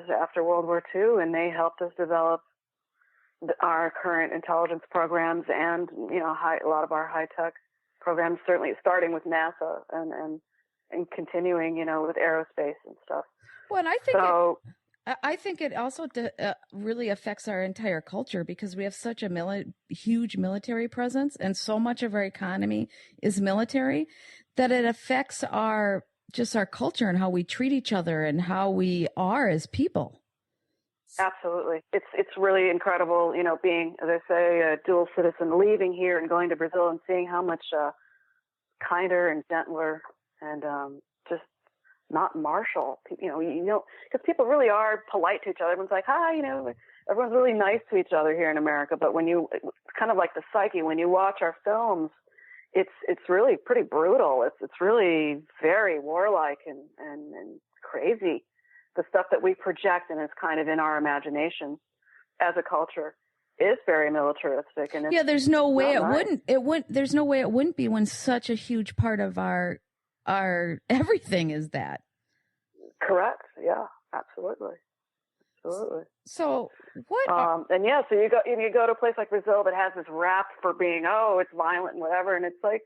after World War II, and they helped us develop our current intelligence programs and, a lot of our high-tech programs, certainly starting with NASA and continuing, with aerospace and stuff. Well, and I think it also really affects our entire culture because we have such a huge military presence, and so much of our economy is military that it affects our culture and how we treat each other and how we are as people. Absolutely. It's really incredible, being, as I say, a dual citizen, leaving here and going to Brazil and seeing how much kinder and gentler and just not martial, because people really are polite to each other. Everyone's like, hi, everyone's really nice to each other here in America. But it's kind of like the psyche, when you watch our films, it's really pretty brutal. It's really very warlike and crazy. The stuff that we project and is kind of in our imagination as a culture is very militaristic. And there's no way there's no way it wouldn't be when such a huge part of our everything is that. Correct. Yeah, absolutely. So what? So you go to a place like Brazil that has this rap for being, it's violent and whatever. And it's like,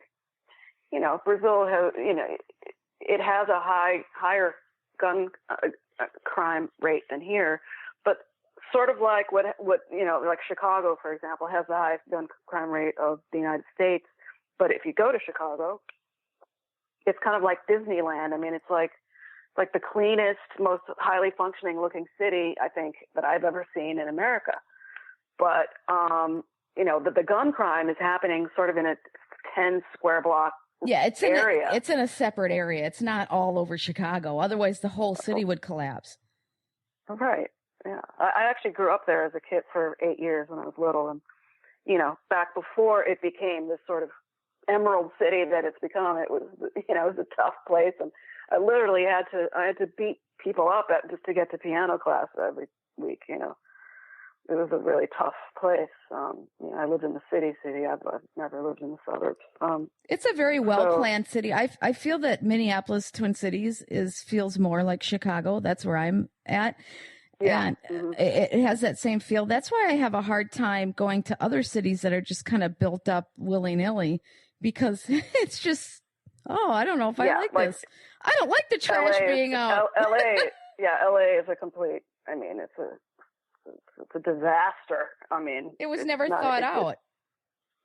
Brazil has, it has a higher gun crime rate than here, but sort of like what like Chicago, for example, has the highest gun crime rate of the United States. But if you go to Chicago, it's kind of like Disneyland. I mean, it's like the cleanest, most highly functioning looking city, I think, that I've ever seen in America. But, the gun crime is happening sort of in a 10 square block area. It's in a separate area. It's not all over Chicago. Otherwise, the whole city would collapse. Right. Yeah. I actually grew up there as a kid for 8 years when I was little. And, back before it became this sort of emerald city that it's become, it was a tough place. And I literally had to beat people up just to get to piano class every week, It was a really tough place. I lived in the city. I've never lived in the suburbs. It's a very well-planned city. I feel that Minneapolis, Twin Cities feels more like Chicago. That's where I'm at. Yeah. And it has that same feel. That's why I have a hard time going to other cities that are just kind of built up willy-nilly, because it's just, I don't know if I like this. I don't like the trash being out. LA is a complete, it's a disaster. It was never thought out.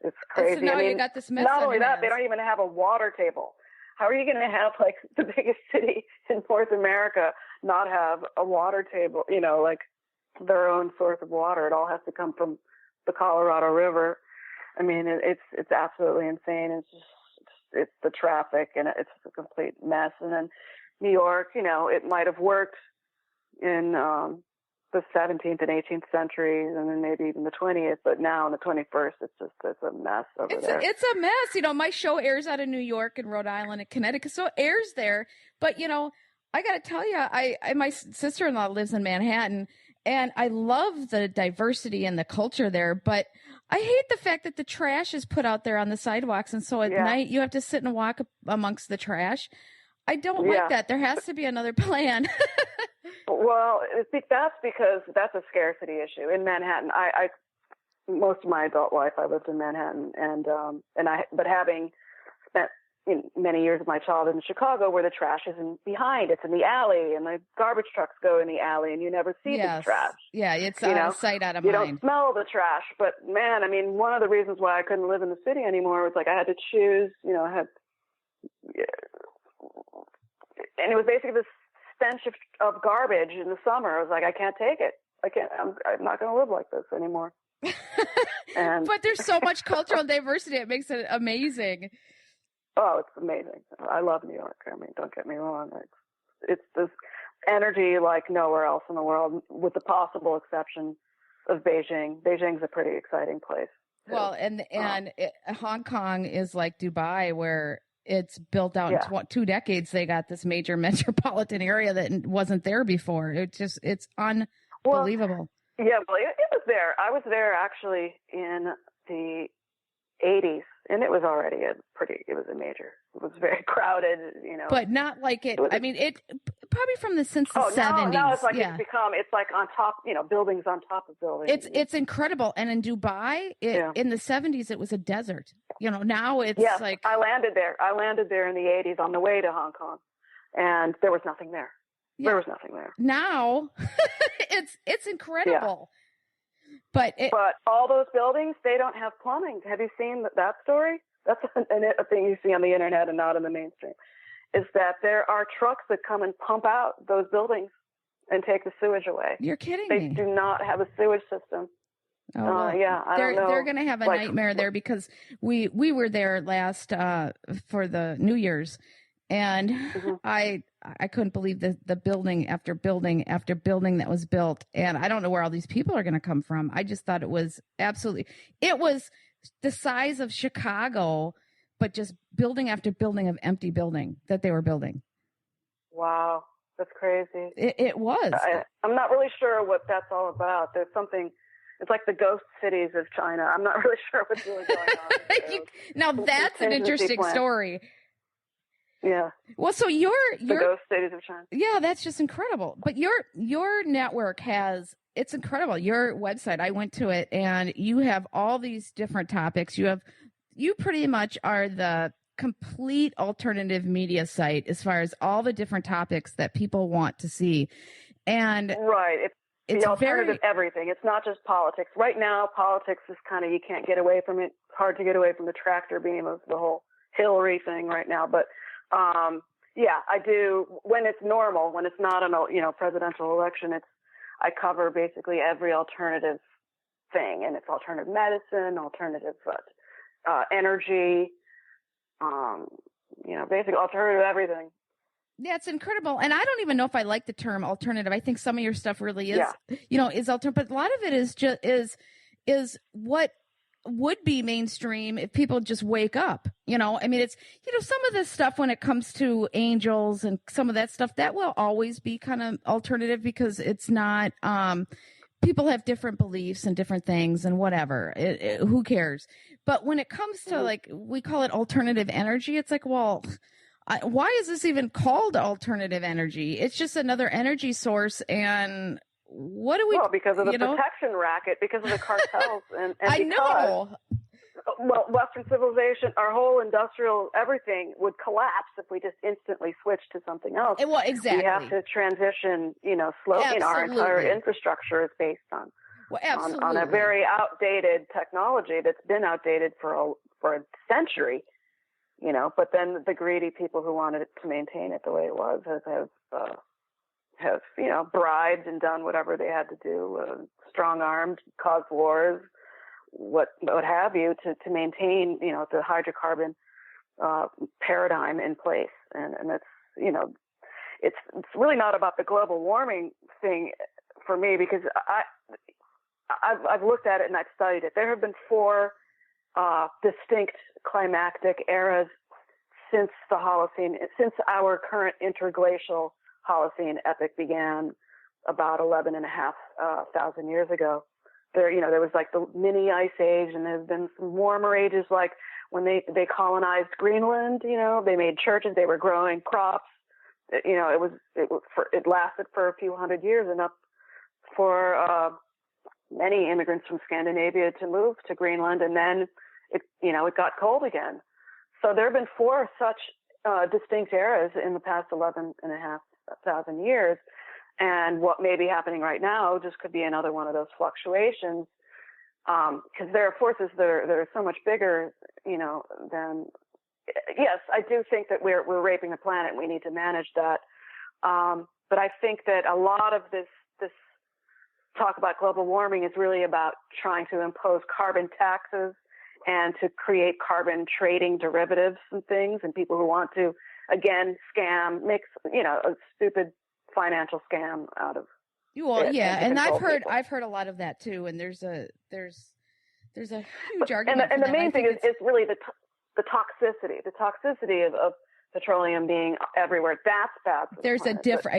It's crazy. So now you got this mess. Not only that, they don't even have a water table. How are you going to have like the biggest city in North America not have a water table? Like their own source of water. It all has to come from the Colorado River. It's absolutely insane. It's the traffic, and it's a complete mess. And then New York, it might have worked in the 17th and 18th centuries, and then maybe even the 20th, but now in the 21st, it's a mess over there. It's a mess. My show airs out of New York and Rhode Island and Connecticut, so it airs there. But, I got to tell you, my sister-in-law lives in Manhattan, and I love the diversity and the culture there, but I hate the fact that the trash is put out there on the sidewalks, and so at night you have to sit and walk amongst the trash. I don't like that. There has to be another plan. Well, that's because that's a scarcity issue in Manhattan. I most of my adult life I lived in Manhattan, but having spent many years of my childhood in Chicago, where the trash isn't behind, it's in the alley, and the garbage trucks go in the alley, and you never see the trash. Yeah, it's out of sight, out of mind. You don't smell the trash. But man, one of the reasons why I couldn't live in the city anymore was like I had to choose. And it was basically this stench of garbage in the summer. I was like, I can't take it. I'm not going to live like this anymore. But there's so much cultural diversity. It makes it amazing. Oh, it's amazing. I love New York. Don't get me wrong. It's this energy like nowhere else in the world, with the possible exception of Beijing. Beijing's a pretty exciting place. Well, Hong Kong is like Dubai, where it's built out in 2 decades. They got this major metropolitan area that wasn't there before. It's unbelievable. Well, it was there. I was there actually in the 80s, and it was already it was a major was very crowded, But not like it. I mean, it probably since the 70s. Now it's like it's like on top, buildings on top of buildings. It's incredible. And in Dubai, in the 70s, it was a desert. Now it's like. I landed there in the 80s on the way to Hong Kong, and there was nothing there. Yeah. There was nothing there. Now it's incredible. Yeah. But all those buildings, they don't have plumbing. Have you seen that story? That's a thing you see on the internet and not in the mainstream, is that there are trucks that come and pump out those buildings and take the sewage away. You're kidding me. They do not have a sewage system. Oh, well, I don't know. They're going to have a nightmare there, because we were there last for the New Year's, and I couldn't believe the building after building after building that was built, and I don't know where all these people are going to come from. I just thought it was the size of Chicago, but just building after building of empty building that they were building. Wow, that's crazy. It was. I'm not really sure what that's all about. There's something. It's like the ghost cities of China. I'm not really sure what's really going on. Now that's an interesting story. Yeah. Well, so your ghost cities of China. Yeah, that's just incredible. But your network it's incredible. Your website, I went to it, and you have all these different topics. You pretty much are the complete alternative media site as far as all the different topics that people want to see. And right. It's the alternative everything. It's not just politics. Right now, politics is kind of, you can't get away from it. It's hard to get away from the tractor beam of the whole Hillary thing right now. But I do, when it's normal, when it's not a presidential election, I cover basically every alternative thing, and it's alternative medicine, alternative energy, basically alternative everything. Yeah, it's incredible. And I don't even know if I like the term alternative. I think some of your stuff really is, is alternative, but a lot of it is what would be mainstream if people just wake up. I mean, it's, some of this stuff when it comes to angels and some of that stuff, that will always be kind of alternative, because it's not, people have different beliefs and different things and whatever. Who cares? But when it comes to like, we call it alternative energy, it's like, well, why is this even called alternative energy? It's just another energy source. And what do we? Well, because of the protection racket, because of the cartels, and I know. Well, Western civilization, our whole industrial everything would collapse if we just instantly switched to something else. Well, exactly. We have to transition, slowly. Our entire infrastructure is based on a very outdated technology that's been outdated for a century. But then the greedy people who wanted to maintain it the way it was have bribed and done whatever they had to do, strong-armed, caused wars, what have you, to maintain, the hydrocarbon paradigm in place. And that's, it's really not about the global warming thing for me, because I've looked at it and I've studied it. There have been 4 distinct climactic eras since the Holocene, since our current interglacial Holocene epoch began about 11,500 years ago. There was like the mini ice age, and there's been some warmer ages, like when they colonized Greenland. They made churches, they were growing crops. It lasted for a few hundred years, enough for many immigrants from Scandinavia to move to Greenland, and then it got cold again. So there have been 4 such distinct eras in the past 11,500 years. And what may be happening right now just could be another one of those fluctuations, because there are forces that are so much bigger, than. Yes, I do think that we're raping the planet, and we need to manage that. But I think that a lot of this talk about global warming is really about trying to impose carbon taxes and to create carbon trading derivatives and things, and people who want to, again, make a stupid financial scam out of. Well, yeah, and I've heard a lot of that too. And there's a huge argument. And the main thing is really the toxicity of petroleum being everywhere. That's bad for the There's planet. a different,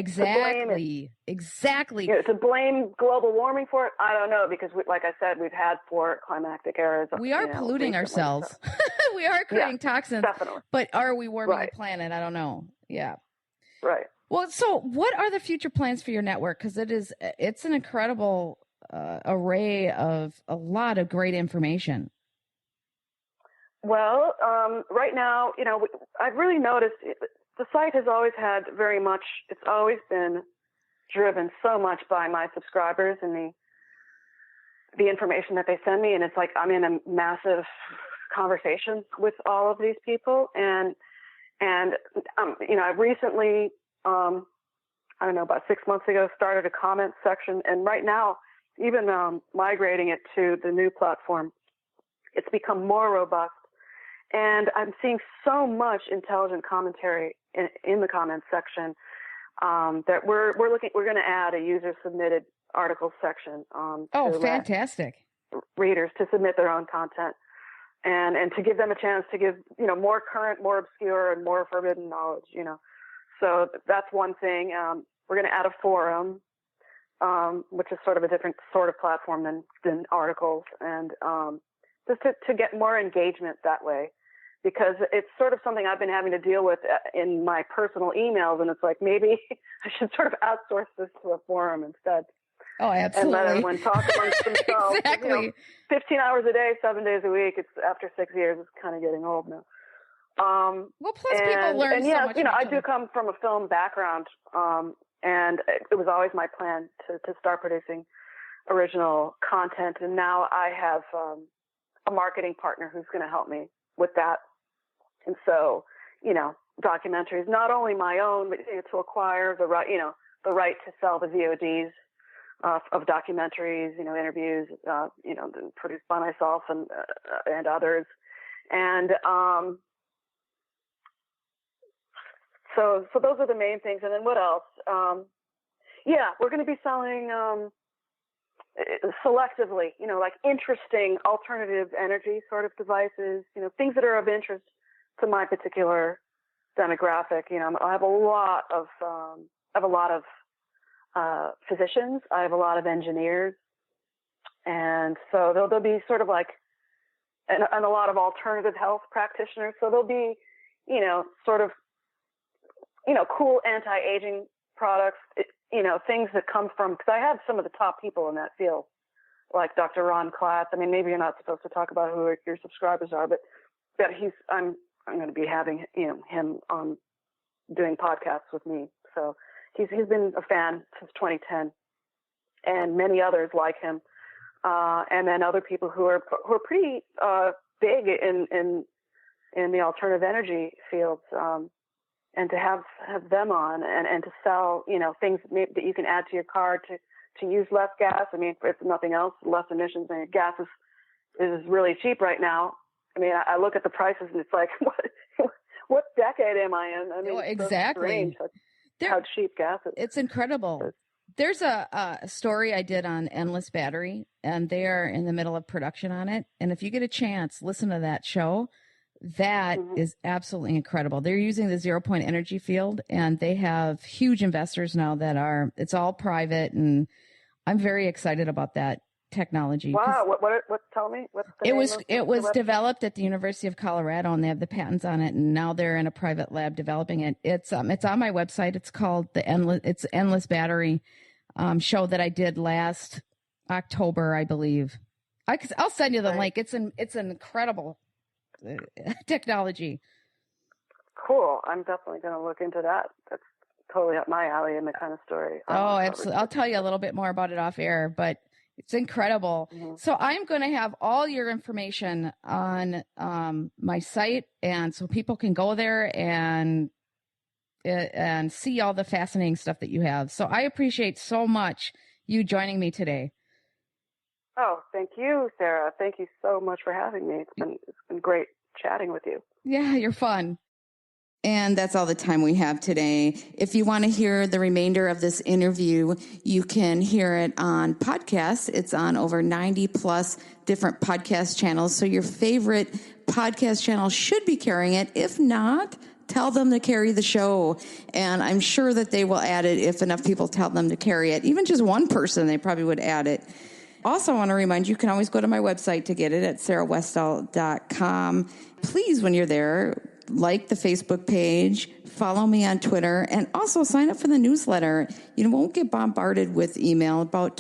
exactly. To blame global warming for it, I don't know, because like I said, we've had 4 climactic eras. We are polluting recently, ourselves. So. We are creating toxins. Definitely. But are we warming the planet? I don't know. Yeah. Right. Well, so what are the future plans for your network? Because it's an incredible array of a lot of great information. Well, right now, I've really noticed the site has always had it's always been driven so much by my subscribers and the information that they send me. And it's like I'm in a massive conversation with all of these people. And I recently, I don't know, about 6 months ago, started a comment section. And right now, even migrating it to the new platform, it's become more robust. And I'm seeing so much intelligent commentary in the comments section that we're going to add a user submitted article section. Oh, fantastic! Readers to submit their own content and to give them a chance to give more current, more obscure, and more forbidden knowledge. So that's one thing. We're going to add a forum, which is sort of a different sort of platform than articles, and just to get more engagement that way. Because it's sort of something I've been having to deal with in my personal emails, and it's like maybe I should sort of outsource this to a forum instead. Oh, absolutely. And let everyone talk amongst themselves. Exactly. 15 hours a day, 7 days a week. It's after 6 years, it's kind of getting old now. Well, plus people learn so much. I do come from a film background, and it was always my plan to start producing original content. And now I have a marketing partner who's going to help me with that. And so, documentaries, not only my own, but to acquire the right to sell the VODs of documentaries, interviews, produced by myself and others. And so those are the main things. And then what else? We're going to be selling selectively, like interesting alternative energy sort of devices, things that are of interest to my particular demographic. I have a lot of physicians. I have a lot of engineers, and so there'll be sort of like, and a lot of alternative health practitioners. So there'll be, sort of, cool anti-aging products, things that come from, because I have some of the top people in that field, like Dr. Ron Klatt. I mean, maybe you're not supposed to talk about who your subscribers are, but I'm going to be having, him on doing podcasts with me. So he's been a fan since 2010, and many others like him. And then other people who are pretty big in the alternative energy fields. And to have them on and to sell, things that you can add to your car to use less gas. I mean, if nothing else, less emissions. I mean, gas is really cheap right now. I mean, I look at the prices and it's like, what decade am I in? I mean, exactly. How cheap gas is. It's incredible. There's a story I did on Endless Battery, and they are in the middle of production on it. And if you get a chance, listen to that show. That is absolutely incredible. They're using the 0 point energy field, and they have huge investors now it's all private, and I'm very excited about that technology. Wow. What tell me? What's the it was developed at the University of Colorado, and they have the patents on it, and now they're in a private lab developing it. It's on my website. It's called Endless Battery show that I did last October, I believe. I'll send you the link. It's an incredible technology. Cool. I'm definitely going to look into that. That's totally up my alley and the kind of story. Absolutely. I'll tell you a little bit more about it off air, but it's incredible. Mm-hmm. So I'm going to have all your information on my site, and so people can go there and see all the fascinating stuff that you have. So I appreciate so much you joining me today. Oh, thank you, Sarah. Thank you so much for having me. It's been great chatting with you. Yeah, you're fun. And that's all the time we have today. If you want to hear the remainder of this interview, you can hear it on podcasts. It's on over 90 plus different podcast channels. So your favorite podcast channel should be carrying it. If not, tell them to carry the show. And I'm sure that they will add it if enough people tell them to carry it. Even just one person, they probably would add it. Also, I want to remind you, you can always go to my website to get it at sarahwestall.com. Please, when you're there, like the Facebook page, follow me on Twitter, and also sign up for the newsletter. You won't get bombarded with email about